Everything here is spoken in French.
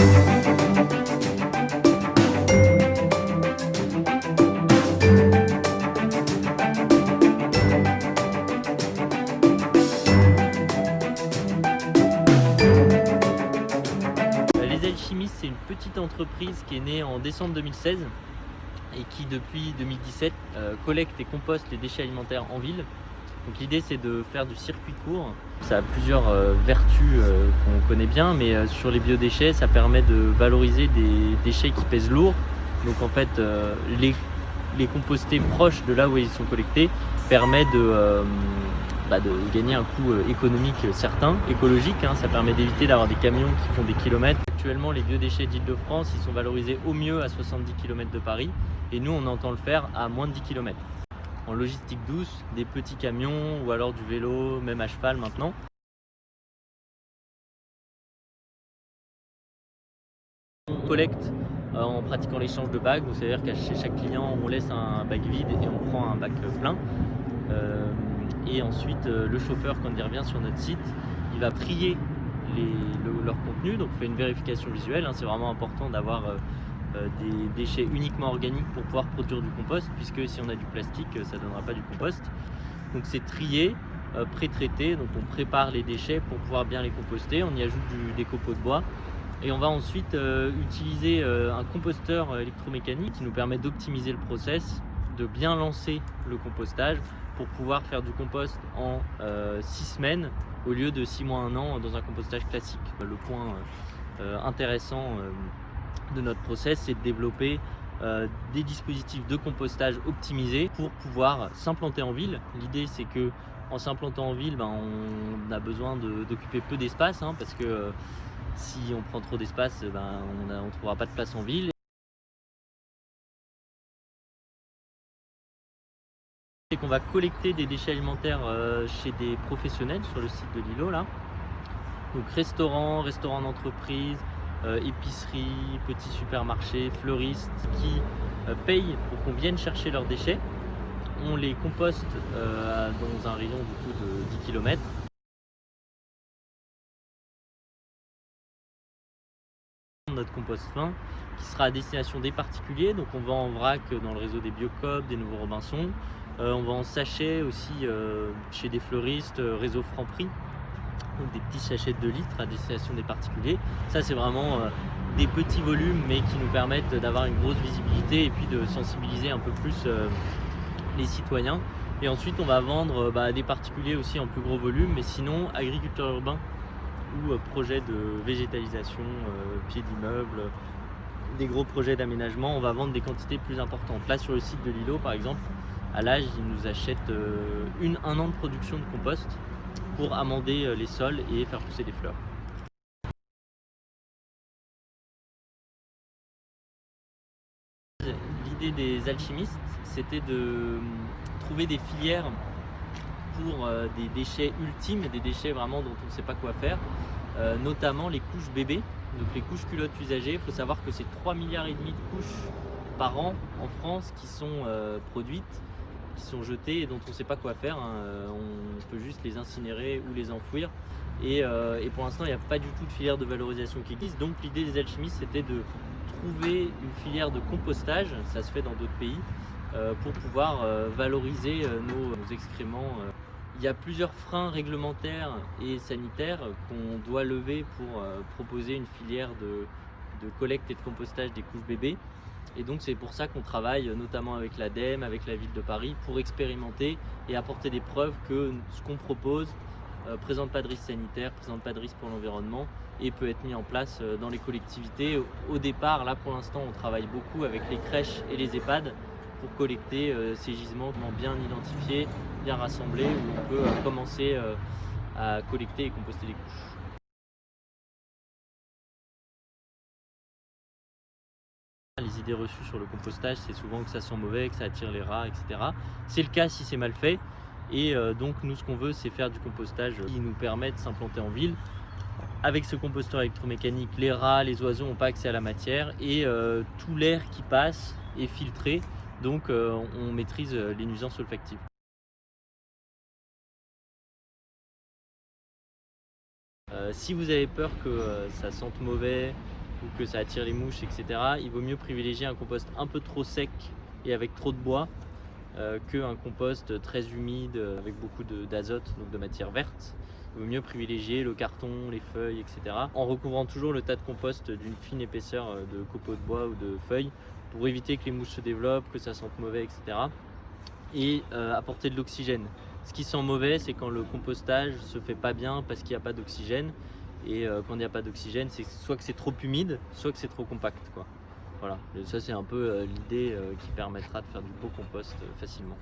Les Alchimistes, c'est une petite entreprise qui est née en décembre 2016 et qui depuis 2017 collecte et composte les déchets alimentaires en ville. Donc l'idée c'est de faire du circuit court. Ça a plusieurs vertus qu'on connaît bien, mais sur les biodéchets, ça permet de valoriser des déchets qui pèsent lourd. Donc en fait, les composter proches de là où ils sont collectés permet de gagner un coût économique certain, écologique. Ça permet d'éviter d'avoir des camions qui font des kilomètres. Actuellement, les biodéchets d'Île-de-France, ils sont valorisés au mieux à 70 km de Paris, et nous on entend le faire à moins de 10 km. En logistique douce, des petits camions ou alors du vélo, même à cheval maintenant. On collecte en pratiquant l'échange de bacs, donc c'est-à-dire qu'à chez chaque client on laisse un bac vide et on prend un bac plein. Et ensuite le chauffeur, quand il revient sur notre site, il va trier leur contenu, donc on fait une vérification visuelle. C'est vraiment important d'avoir des déchets uniquement organiques pour pouvoir produire du compost, puisque si on a du plastique, ça ne donnera pas du compost. Donc c'est trié, pré-traité, donc on prépare les déchets pour pouvoir bien les composter, on y ajoute des copeaux de bois, et on va ensuite utiliser un composteur électromécanique qui nous permet d'optimiser le process, de bien lancer le compostage pour pouvoir faire du compost en 6 semaines au lieu de 6 mois, 1 an dans un compostage classique. Le point intéressant de notre process, c'est de développer des dispositifs de compostage optimisés pour pouvoir s'implanter en ville. L'idée c'est que en s'implantant en ville, on a besoin d'occuper peu d'espace, parce que si on prend trop d'espace, on ne trouvera pas de place en ville. C'est qu'on va collecter des déchets alimentaires chez des professionnels sur le site de Lilo là. Donc restaurants d'entreprise, épiceries, petits supermarchés, fleuristes qui payent pour qu'on vienne chercher leurs déchets. On les composte dans un rayon du coup de 10 km. Notre compost fin qui sera à destination des particuliers, donc on va en vrac dans le réseau des Biocoop, des Nouveaux Robinson. On va en sachet aussi chez des fleuristes, réseau Franprix. Donc des petits sachets de 2 litres à destination des particuliers. Ça c'est vraiment des petits volumes, mais qui nous permettent d'avoir une grosse visibilité et puis de sensibiliser un peu plus les citoyens. Et ensuite on va vendre à des particuliers aussi en plus gros volume, mais sinon agriculteurs urbains ou projets de végétalisation, pieds d'immeubles, des gros projets d'aménagement, on va vendre des quantités plus importantes. Là sur le site de Lilo par exemple, à l'âge ils nous achètent un an de production de compost pour amender les sols et faire pousser des fleurs. L'idée des alchimistes, c'était de trouver des filières pour des déchets ultimes, des déchets vraiment dont on ne sait pas quoi faire, notamment les couches bébés, donc les couches culottes usagées. Il faut savoir que c'est 3,5 milliards de couches par an en France qui sont produites, qui sont jetées et dont on ne sait pas quoi faire. On peut juste les incinérer ou les enfouir. Et pour l'instant, il n'y a pas du tout de filière de valorisation qui existe. Donc l'idée des alchimistes, c'était de trouver une filière de compostage, ça se fait dans d'autres pays, pour pouvoir valoriser nos excréments. Il y a plusieurs freins réglementaires et sanitaires qu'on doit lever pour proposer une filière de collecte et de compostage des couches bébés. Et donc c'est pour ça qu'on travaille notamment avec l'ADEME, avec la ville de Paris, pour expérimenter et apporter des preuves que ce qu'on propose présente pas de risque sanitaire, présente pas de risque pour l'environnement et peut être mis en place dans les collectivités. Au départ, là pour l'instant, on travaille beaucoup avec les crèches et les EHPAD pour collecter ces gisements bien identifiés, bien rassemblés, où on peut commencer à collecter et composter les couches. Les idées reçues sur le compostage, c'est souvent que ça sent mauvais, que ça attire les rats, etc. C'est le cas si c'est mal fait. Et donc nous, ce qu'on veut, c'est faire du compostage qui nous permet de s'implanter en ville. Avec ce composteur électromécanique, les rats, les oiseaux n'ont pas accès à la matière et tout l'air qui passe est filtré. Donc on maîtrise les nuisances olfactives. Si vous avez peur que ça sente mauvais, ou que ça attire les mouches, etc., il vaut mieux privilégier un compost un peu trop sec et avec trop de bois qu'un compost très humide avec beaucoup d'azote, donc de matière verte. Il vaut mieux privilégier le carton, les feuilles, etc. en recouvrant toujours le tas de compost d'une fine épaisseur de copeaux de bois ou de feuilles pour éviter que les mouches se développent, que ça sente mauvais, etc. Et apporter de l'oxygène. Ce qui sent mauvais, c'est quand le compostage se fait pas bien parce qu'il n'y a pas d'oxygène. Et quand il n'y a pas d'oxygène, c'est soit que c'est trop humide, soit que c'est trop compact, quoi. Voilà, et ça c'est un peu l'idée qui permettra de faire du beau compost facilement.